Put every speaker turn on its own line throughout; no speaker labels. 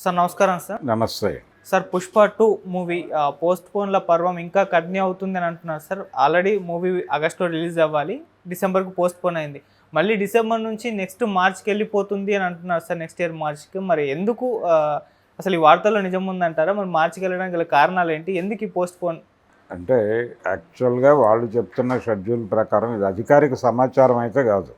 Sir నమస్కారం sir.
నమస్తే.
Sir 'Pushpa 2' movie పోస్ట్‌పోన్‌ల పర్వం ఇంకా కంటిన్యూ అవుతుందని అంటున్నారు సార్. ఆల్రెడీ మూవీ ఆగస్టులో రిలీజ్ అవ్వాలి. డిసెంబర్‌కి పోస్ట్‌పోన్ అయింది. మళ్ళీ డిసెంబర్ నుంచి నెక్స్ట్ మార్చ్‌కి వెళ్ళిపోతుంది అని అంటున్నారు సార్, నెక్స్ట్ ఇయర్ మార్చ్‌కి. మరి ఎందుకు అసలు ఈ వార్తల్లో నిజం ఉందంటారా? మరి మార్చ్‌కి వెళ్ళడానికి గల కారణాలు ఏంటి? ఎందుకు ఈ పోస్ట్‌పోన్?
అంటే యాక్చువల్గా వాళ్ళు చెప్తున్న షెడ్యూల్ ప్రకారం ఇది అధికారిక సమాచారం అయితే కాదు.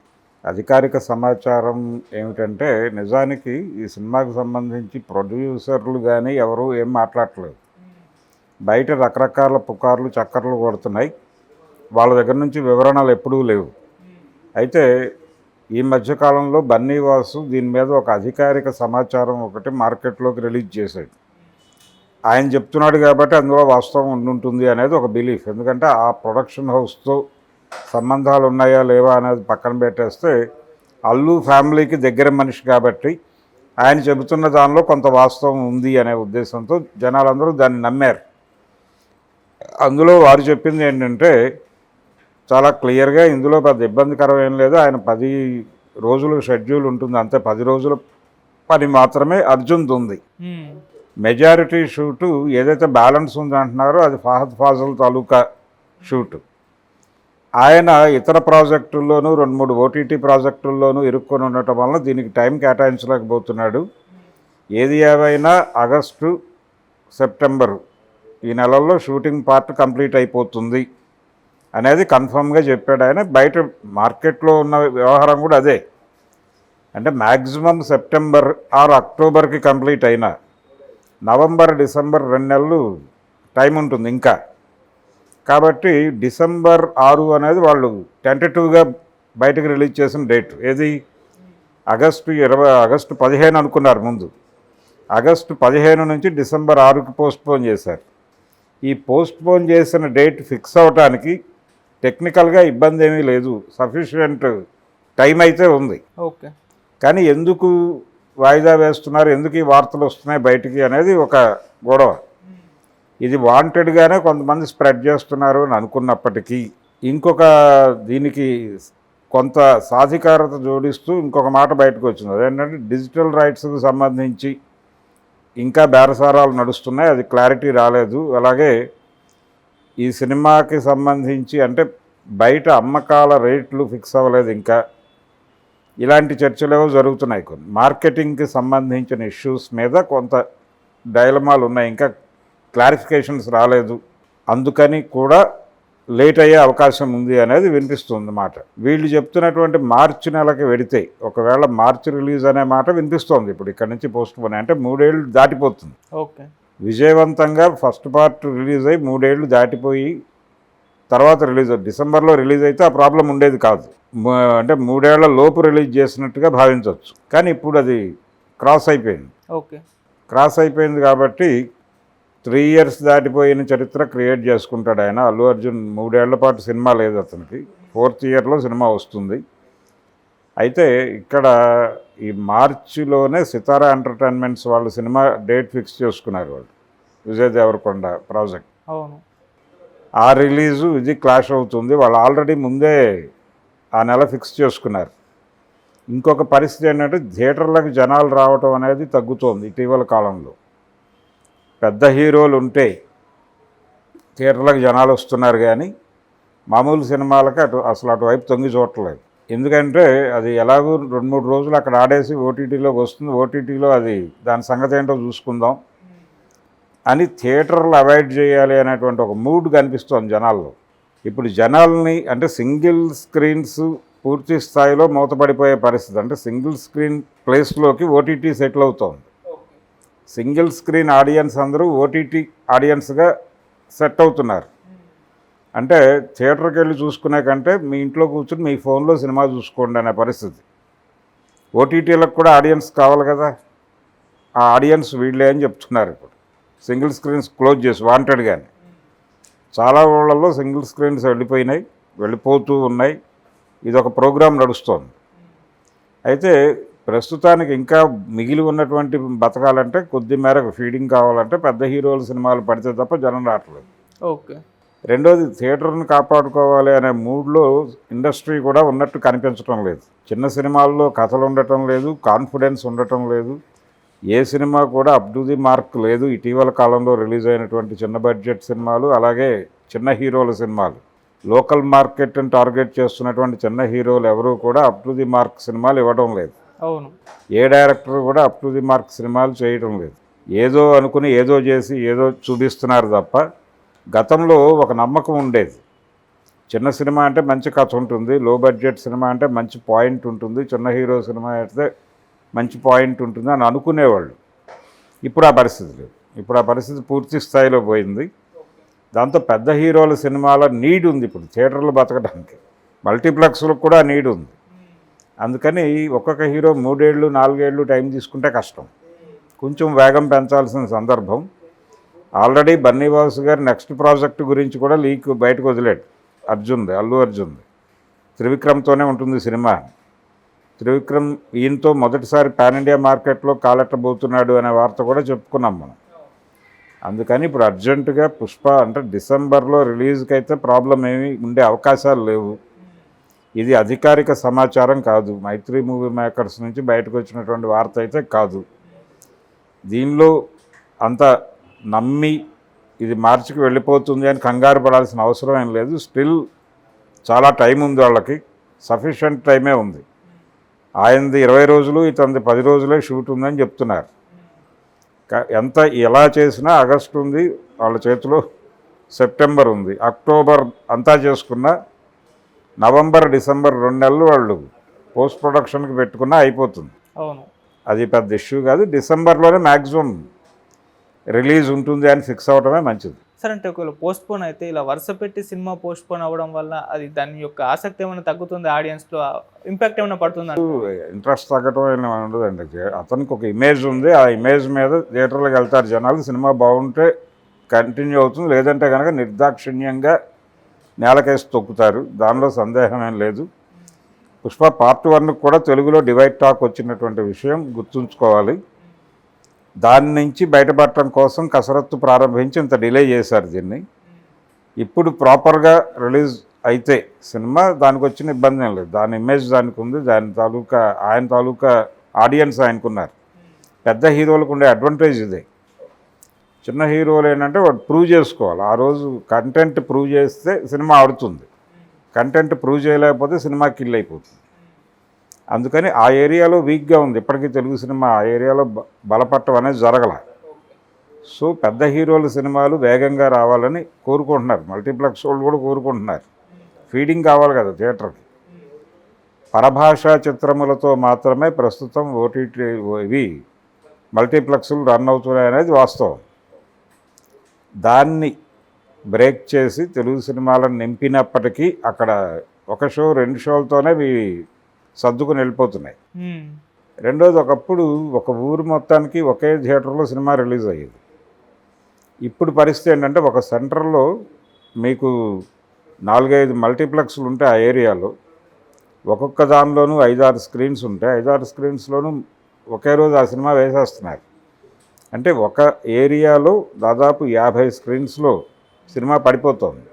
అధికారిక సమాచారం ఏమిటంటే నిజానికి ఈ సినిమాకి సంబంధించి ప్రొడ్యూసర్లు కానీ ఎవరు ఏం మాట్లాడట్లేదు. బయట రకరకాల పుకార్లు చక్కర్లు కొడుతున్నాయి. వాళ్ళ దగ్గర నుంచి వివరణలు ఎప్పుడూ లేవు. అయితే ఈ మధ్యకాలంలో బన్నీవాసు దీని మీద ఒక అధికారిక సమాచారం ఒకటి మార్కెట్లోకి రిలీజ్ చేశాడు. ఆయన చెప్తున్నాడు కాబట్టి అందులో వాస్తవం ఉండుంటుంది అనేది ఒక బిలీఫ్. ఎందుకంటే ఆ ప్రొడక్షన్ హౌస్తో సంబంధాలు ఉన్నాయా లేవా అనేది పక్కన పెట్టేస్తే అల్లు ఫ్యామిలీకి దగ్గర మనిషి కాబట్టి ఆయన చెబుతున్న దానిలో కొంత వాస్తవం ఉంది అనే ఉద్దేశంతో జనాలందరూ దాన్ని నమ్మారు. అందులో వారు చెప్పింది ఏంటంటే చాలా క్లియర్గా ఇందులో పెద్ద ఇబ్బందికరం ఏం లేదు. ఆయన 10 రోజులు షెడ్యూల్ ఉంటుంది, అంతే. 10 రోజుల పని మాత్రమే అర్జున్ది ఉంది. మెజారిటీ షూటు ఏదైతే బ్యాలెన్స్ ఉంది అంటున్నారో అది ఫహద్ ఫాజిల్ తాలూకా షూటు. ఆయన ఇతర ప్రాజెక్టుల్లోనూ 2-3 ఓటీటీ ప్రాజెక్టుల్లోనూ ఇరుక్కొని ఉండటం వలన దీనికి టైం కేటాయించలేకపోతున్నాడు. ఏది ఏవైనా ఆగస్టు, సెప్టెంబరు ఈ నెలల్లో షూటింగ్ పార్ట్ కంప్లీట్ అయిపోతుంది అనేది కన్ఫర్మ్గా చెప్పాడు ఆయన. బయట మార్కెట్లో ఉన్న వ్యవహారం కూడా అదే. అంటే మ్యాక్సిమం సెప్టెంబర్ ఆర్ అక్టోబర్కి కంప్లీట్ అయినా నవంబర్, డిసెంబర్ 2 నెలలు టైం ఉంటుంది ఇంకా. కాబట్టి డిసెంబర్ 6 అనేది వాళ్ళు టెంటేటివ్గా బయటకు రిలీజ్ చేసిన డేట్. ఏది ఆగస్టు 15 అనుకున్నారు ముందు. ఆగస్టు 15 నుంచి డిసెంబర్ 6కి పోస్ట్పోన్ చేశారు. ఈ పోస్ట్పోన్ చేసిన డేట్ ఫిక్స్ అవడానికి టెక్నికల్గా ఇబ్బంది ఏమీ లేదు, సఫిషియెంట్ టైం అయితే ఉంది.
ఓకే.
కానీ ఎందుకు వాయిదా వేస్తున్నారు, ఎందుకు ఈ వార్తలు వస్తున్నాయి బయటికి అనేది ఒక గొడవ. ఇది వాంటెడ్గానే కొంతమంది స్ప్రెడ్ చేస్తున్నారు అని అనుకున్నప్పటికీ ఇంకొక దీనికి కొంత సాధికారత జోడిస్తూ ఇంకొక మాట బయటకు వచ్చింది. అదేంటంటే డిజిటల్ రైట్స్కి సంబంధించి ఇంకా బేరసారాలు నడుస్తున్నాయి, అది క్లారిటీ రాలేదు. అలాగే ఈ సినిమాకి సంబంధించి అంటే బయట అమ్మకాల రేట్లు ఫిక్స్ అవ్వలేదు ఇంకా. ఇలాంటి చర్చలేవో జరుగుతున్నాయి. కొన్ని మార్కెటింగ్కి సంబంధించిన ఇష్యూస్ మీద కొంత డైలమాలు ఉన్నాయి, ఇంకా క్లారిఫికేషన్స్ రాలేదు. అందుకని కూడా లేట్ అయ్యే అవకాశం ఉంది అనేది వినిపిస్తుంది మాట. వీళ్ళు చెప్తున్నటువంటి మార్చి నెలకి వెడితే ఒకవేళ మార్చి రిలీజ్ అనే మాట వినిపిస్తోంది. ఇప్పుడు ఇక్కడ నుంచి పోస్ట్పోన్ అంటే 3 ఏళ్ళు దాటిపోతుంది.
ఓకే.
విజయవంతంగా ఫస్ట్ పార్ట్ రిలీజ్ అయ్యి 3 ఏళ్ళు దాటిపోయి తర్వాత రిలీజ్ డిసెంబర్లో రిలీజ్ అయితే ఆ ప్రాబ్లం ఉండేది కాదు. అంటే 3 ఏళ్ల లోపు రిలీజ్ చేసినట్టుగా భావించవచ్చు. కానీ ఇప్పుడు అది క్రాస్ అయిపోయింది.
ఓకే.
క్రాస్ అయిపోయింది కాబట్టి 3 ఇయర్స్ దాటిపోయిన చరిత్ర క్రియేట్ చేసుకుంటాడు ఆయన. అల్లు అర్జున్ 3 ఏళ్ల పాటు సినిమా లేదు అతనికి. 4th ఇయర్లో సినిమా వస్తుంది. అయితే ఇక్కడ ఈ మార్చిలోనే సితారా ఎంటర్టైన్మెంట్స్ వాళ్ళు సినిమా డేట్ ఫిక్స్ చేసుకున్నారు. వాళ్ళు విజయ్ దేవరకొండ ప్రాజెక్ట్.
అవును.
ఆ రిలీజు ఇది క్లాష్ అవుతుంది. వాళ్ళు ఆల్రెడీ ముందే ఆ నెల ఫిక్స్ చేసుకున్నారు. ఇంకొక పరిస్థితి ఏంటంటే థియేటర్లకు జనాలు రావటం అనేది తగ్గుతోంది ఇటీవల కాలంలో. పెద్ద హీరోలు ఉంటే థియేటర్లకు జనాలు వస్తున్నారు, కానీ మామూలు సినిమాలకి అసలు అటువైపు తొంగి చూడట్లేదు. ఎందుకంటే అది ఎలాగో 2-3 రోజులు అక్కడ ఆడేసి ఓటీటీలోకి వస్తుంది, ఓటీటీలో అది దాని సంగతి ఏంటో చూసుకుందాం అని థియేటర్లు అవాయిడ్ చేయాలి అనేటువంటి ఒక మూడ్ కనిపిస్తోంది జనాల్లో. ఇప్పుడు జనాల్ని అంటే సింగిల్ స్క్రీన్స్ పూర్తి స్థాయిలో మూతపడిపోయే పరిస్థితి. అంటే సింగిల్ స్క్రీన్ ప్లేస్లోకి ఓటీటీ సెటిల్ అవుతోంది. సింగిల్ స్క్రీన్ ఆడియన్స్ అందరూ ఓటీటీ ఆడియన్స్గా సెట్ అవుతున్నారు. అంటే థియేటర్కి వెళ్ళి చూసుకునే కంటే మీ ఇంట్లో కూర్చుని మీ ఫోన్లో సినిమా చూసుకోండి అనే పరిస్థితి. ఓటీటీలకు కూడా ఆడియన్స్ కావాలి కదా, ఆ ఆడియన్స్ వీళ్ళే అని చెప్తున్నారు. ఇప్పుడు సింగిల్ స్క్రీన్స్ క్లోజ్ చేసి వాంటెడ్గానే చాలా ఊళ్ళల్లో సింగిల్ స్క్రీన్స్ వెళ్ళిపోతూ ఉన్నాయి. ఇది ఒక ప్రోగ్రాం నడుస్తోంది. అయితే ప్రస్తుతానికి ఇంకా మిగిలి ఉన్నటువంటి బతకాలంటే కొద్ది మేరకు ఫీడింగ్ కావాలంటే పెద్ద హీరోల సినిమాలు పడితే తప్ప జనం రావట్లేదు.
ఓకే.
రెండోది థియేటర్ని కాపాడుకోవాలి అనే మూడ్లో ఇండస్ట్రీ కూడా ఉన్నట్టు కనిపించడం లేదు. చిన్న సినిమాల్లో కథలు ఉండటం లేదు, కాన్ఫిడెన్స్ ఉండటం లేదు. ఏ సినిమా కూడా అప్ టు ది మార్క్ లేదు. ఇటీవల కాలంలో రిలీజ్ అయినటువంటి చిన్న బడ్జెట్ సినిమాలు, అలాగే చిన్న హీరోల సినిమాలు, లోకల్ మార్కెట్ని టార్గెట్ చేస్తున్నటువంటి చిన్న హీరోలు ఎవరూ కూడా అప్ టు ది మార్క్ సినిమాలు ఇవ్వడం లేదు.
అవును.
ఏ డైరెక్టర్ కూడా అప్ టు ది మార్క్ సినిమాలు చేయడం లేదు. ఏదో అనుకుని ఏదో చేసి ఏదో చూపిస్తున్నారు తప్ప, గతంలో ఒక నమ్మకం ఉండేది. చిన్న సినిమా అంటే మంచి కథ ఉంటుంది, లో బడ్జెట్ సినిమా అంటే మంచి పాయింట్ ఉంటుంది, చిన్న హీరో సినిమా అయితే మంచి పాయింట్ ఉంటుంది అని అనుకునేవాళ్ళు. ఇప్పుడు ఆ పరిస్థితి లేదు. ఇప్పుడు ఆ పరిస్థితి పూర్తి స్థాయిలో పోయింది. దాంతో పెద్ద హీరోల సినిమాల నీడ్ ఉంది ఇప్పుడు థియేటర్లు బతకడానికి, మల్టీప్లెక్స్లకు కూడా నీడ్ ఉంది. అందుకని ఒక్కొక్క హీరో 3 ఏళ్ళు 4 ఏళ్ళు టైం తీసుకుంటే కష్టం. కొంచెం వేగం పెంచాల్సిన సందర్భం. ఆల్రెడీ బన్నీవాసు గారు నెక్స్ట్ ప్రాజెక్ట్ గురించి కూడా లీక్ బయటకు వదిలాడు. అల్లు అర్జున్ది త్రివిక్రమ్తోనే ఉంటుంది సినిమా. త్రివిక్రమ్ ఈయనతో మొదటిసారి పాన్ ఇండియా మార్కెట్లో కాలెట్టబోతున్నాడు అనే వార్త కూడా చెప్పుకున్నాం మనం. అందుకని ఇప్పుడు అర్జెంటుగా పుష్ప అంటే డిసెంబర్లో రిలీజ్కి అయితే ప్రాబ్లం ఏమీ ఉండే అవకాశాలు లేవు. ఇది అధికారిక సమాచారం కాదు, మైత్రి మూవీ మేకర్స్ నుంచి బయటకు వచ్చినటువంటి వార్త అయితే కాదు. దీనిలో అంత నమ్మి ఇది మార్చికి వెళ్ళిపోతుంది అని కంగారు పడాల్సిన అవసరం ఏం లేదు. స్టిల్ చాలా టైం ఉంది, వాళ్ళకి సఫిషియెంట్ టైమే ఉంది. ఆయనది 20 రోజులు, ఇతనిది 10 రోజులే షూట్ ఉందని చెప్తున్నారు. ఎంత ఎలా చేసినా ఆగస్టు ఉంది వాళ్ళ చేతిలో, సెప్టెంబర్ ఉంది, అక్టోబర్ అంతా చేసుకున్నా నవంబర్ డిసెంబర్ 2 నెలలు వాళ్ళు పోస్ట్ ప్రొడక్షన్కి పెట్టుకున్నా అయిపోతుంది.
అవును,
అది పెద్ద ఇష్యూ కాదు. డిసెంబర్లోనే మ్యాక్సిమం రిలీజ్ ఉంటుంది అని ఫిక్స్ అవ్వడమే మంచిది.
సార్ అంటే ఒకవేళ పోస్ట్పోన్ అయితే ఇలా వరుస పెట్టి సినిమా పోస్ట్పోన్ అవ్వడం వల్ల అది దాని యొక్క ఆసక్తి ఏమైనా తగ్గుతుంది, ఆడియన్స్లో ఇంపాక్ట్ ఏమైనా పడుతుంది?
ఇంట్రెస్ట్ తగ్గడం ఏమైనా ఉండదండి. అతనికి ఒక ఇమేజ్ ఉంది, ఆ ఇమేజ్ మీద థియేటర్లకు వెళ్తారు జనాలు. సినిమా బాగుంటే కంటిన్యూ అవుతుంది, లేదంటే కనుక నిర్దాక్షిణ్యంగా నేలకేసి తొక్కుతారు. దానిలో సందేహం ఏం లేదు. పుష్ప పార్ట్ 1 కూడా తెలుగులో డివైడ్ టాక్ వచ్చినటువంటి విషయం గుర్తుంచుకోవాలి. దాని నుంచి బయటపడటం కోసం కసరత్తు ప్రారంభించి ఇంత డిలే చేశారు దీన్ని. ఇప్పుడు ప్రాపర్గా రిలీజ్ అయితే సినిమా దానికి వచ్చిన ఇబ్బంది ఏం లేదు. దాని ఇమేజ్ దానికి ఉంది, ఆయన తాలూకా ఆడియన్స్ ఆయనకున్నారు. పెద్ద హీరోలకు ఉండే అడ్వాంటేజ్ ఇదే. చిన్న హీరోలు ఏంటంటే వాడు ప్రూవ్ చేసుకోవాలి. ఆ రోజు కంటెంట్ ప్రూవ్ చేస్తే సినిమా ఆడుతుంది, కంటెంట్ ప్రూవ్ చేయలేకపోతే సినిమా కిల్ అయిపోతుంది. అందుకని ఆ ఏరియాలో వీక్గా ఉంది ఇప్పటికీ తెలుగు సినిమా. ఆ ఏరియాలో బలపట్టం అనేది జరగల. సో పెద్ద హీరోల సినిమాలు వేగంగా రావాలని కోరుకుంటున్నారు, మల్టీప్లెక్స్ వాళ్ళు కూడా కోరుకుంటున్నారు. ఫీడింగ్ కావాలి కదా థియేటర్కి. పరభాషా చిత్రములతో మాత్రమే ప్రస్తుతం ఓటీటీ ఇవి మల్టీప్లెక్స్లు రన్ అవుతున్నాయి అనేది వాస్తవం. దాన్ని బ్రేక్ చేసి తెలుగు సినిమాలను నింపినప్పటికీ అక్కడ 1 షో 2 షోలతోనే సర్దుకుని వెళ్ళిపోతున్నాయి. రెండోది, ఒకప్పుడు ఒక ఊరు మొత్తానికి ఒకే థియేటర్లో సినిమా రిలీజ్ అయ్యేది. ఇప్పుడు పరిస్థితి ఏంటంటే ఒక సెంటర్లో మీకు 4-5 మల్టీప్లెక్స్లు ఉంటే ఆ ఏరియాలో, ఒక్కొక్క దానిలోనూ 5-6 స్క్రీన్స్ ఉంటే 5-6 స్క్రీన్స్లోనూ ఒకే రోజు ఆ సినిమా వేసేస్తున్నారు. అంటే ఒక ఏరియాలో దాదాపు 50 స్క్రీన్స్లో సినిమా పడిపోతుంది.